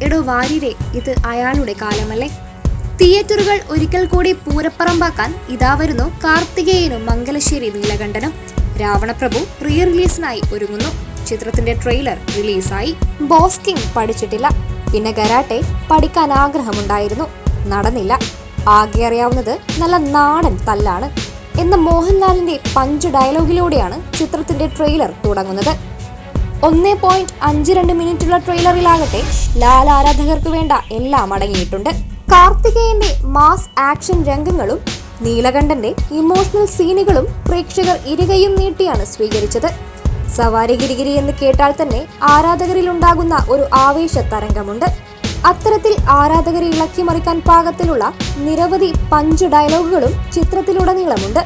എടോ വാര്യരെ, ഇത് അയാളുടെ കാലമല്ലേ? തിയേറ്ററുകൾ ഒരിക്കൽ കൂടി പൂരപ്പറമ്പാക്കാൻ ഇതാ വരുന്നു കാർത്തികേയനും മംഗലശ്ശേരി നീലകണ്ഠനും. രാവണപ്രഭു റീ റിലീസിനായി ഒരുങ്ങുന്നു. ചിത്രത്തിന്റെ ട്രെയിലർ റിലീസായി. ബോക്സിംഗ് പഠിച്ചിട്ടില്ല, പിന്നെ കരാട്ടെ പഠിക്കാൻ ആഗ്രഹമുണ്ടായിരുന്നു, നടന്നില്ല. ആകെ അറിയാവുന്നത് നല്ല നാടൻ തല്ലാണ് എന്ന മോഹൻലാലിന്റെ പഞ്ച് ഡയലോഗിലൂടെയാണ് ചിത്രത്തിന്റെ ട്രെയിലർ തുടങ്ങുന്നത്. 1.52 മിനിറ്റുള്ള ട്രെയിലറിലാകട്ടെ ലാൽ ആരാധകർക്ക് വേണ്ട എല്ലാം അടങ്ങിയിട്ടുണ്ട്. കാർത്തികേയന്റെ മാസ് ആക്ഷൻ രംഗങ്ങളും നീലകണ്ഠന്റെ ഇമോഷണൽ സീനുകളും പ്രേക്ഷകർ ഇരുകയും നീട്ടിയാണ് സ്വീകരിച്ചത്. സവാരി ഗിരിഗിരി എന്ന് കേട്ടാൽ തന്നെ ആരാധകരിൽ ഉണ്ടാകുന്ന ഒരു ആവേശ തരംഗമുണ്ട്. അത്തരത്തിൽ ആരാധകരെ ഇളക്കിമറിക്കാൻ പാകത്തിലുള്ള നിരവധി പഞ്ച് ഡയലോഗുകളും ചിത്രത്തിലുടനീളമുണ്ട്.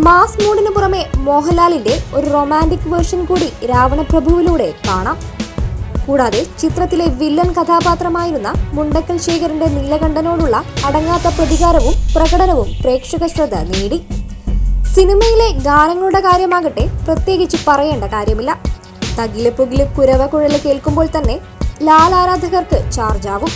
മാസ് മൂഡിന് പുറമെ മോഹൻലാലിന്റെ ഒരു റൊമാൻറ്റിക് വേർഷൻ കൂടി രാവണപ്രഭുവിലൂടെ കാണാം. കൂടാതെ ചിത്രത്തിലെ വില്ലൻ കഥാപാത്രമായിരുന്ന മുണ്ടക്കൽ ശേഖരന്റെ നീലകണ്ഠനോടുള്ള അടങ്ങാത്ത പ്രതികാരവും പ്രകടനവും പ്രേക്ഷക ശ്രദ്ധ നേടി. സിനിമയിലെ ഗാനങ്ങളുടെ കാര്യമാകട്ടെ പ്രത്യേകിച്ച് പറയേണ്ട കാര്യമില്ല. തകില് പുകില് കുരവ കുഴല് കേൾക്കുമ്പോൾ തന്നെ ലാൽ ആരാധകർക്ക് ചാർജാവും.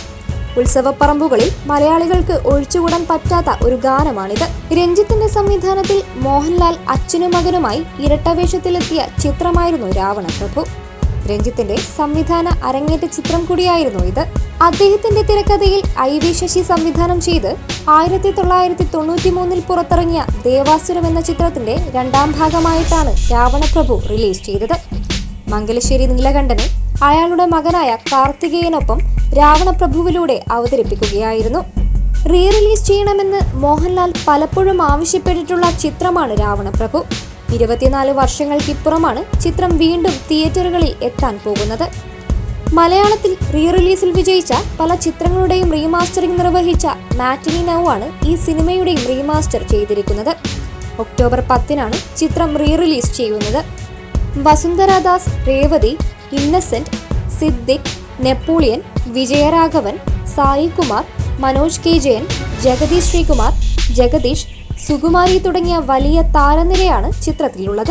ഉത്സവപ്പറമ്പുകളിൽ മലയാളികൾക്ക് ഒഴിച്ചുകൂടാൻ പറ്റാത്ത ഒരു ഗാനമാണിത്. രഞ്ജിത്തിന്റെ സംവിധാനത്തിൽ മോഹൻലാൽ അച്ഛനും മകനുമായി ഇരട്ടവേഷത്തിലെത്തിയ ചിത്രമായിരുന്നു രാവണപ്രഭു. രഞ്ജിത്തിന്റെ സംവിധാന അരങ്ങേറ്റ ചിത്രം കൂടിയായിരുന്നു ഇത്. അദ്ദേഹത്തിന്റെ തിരക്കഥയിൽ IV ശശി സംവിധാനം ചെയ്ത് 1993 പുറത്തിറങ്ങിയ ദേവാസുരം എന്ന ചിത്രത്തിന്റെ രണ്ടാം ഭാഗമായിട്ടാണ് രാവണപ്രഭു റിലീസ് ചെയ്തത്. മംഗലശ്ശേരി നീലകണ്ഠനെ അയാളുടെ മകനായ കാർത്തികേയനൊപ്പം രാവണപ്രഭുവിലൂടെ അവതരിപ്പിക്കുകയായിരുന്നു. റീ റിലീസ് ചെയ്യണമെന്ന് മോഹൻലാൽ പലപ്പോഴും ആവശ്യപ്പെട്ടിട്ടുള്ള ചിത്രമാണ് രാവണപ്രഭു. 24 വർഷങ്ങൾക്കിപ്പുറമാണ് ചിത്രം വീണ്ടും തിയേറ്ററുകളിൽ എത്താൻ പോകുന്നത്. മലയാളത്തിൽ റീ റിലീസിൽ വിജയിച്ച പല ചിത്രങ്ങളുടെയും റീമാസ്റ്ററിംഗ് നിർവഹിച്ച മാറ്റിനി നൗ ആണ് ഈ സിനിമയുടെയും റീമാസ്റ്റർ ചെയ്തിരിക്കുന്നത്. ഒക്ടോബർ 10 ചിത്രം റീ റിലീസ് ചെയ്യുന്നത്. വസുന്ധരാദാസ്, രേവതി, ഇന്നസെന്റ്, സിദ്ദിഖ്, നെപ്പോളിയൻ, വിജയരാഘവൻ, സായി കുമാർ, മനോജ് കെ ജയൻ, ജഗദീഷ് ശ്രീകുമാർ, ജഗദീഷ്, സുകുമാരി തുടങ്ങിയ വലിയ താരനിരയാണ് ചിത്രത്തിലുള്ളത്.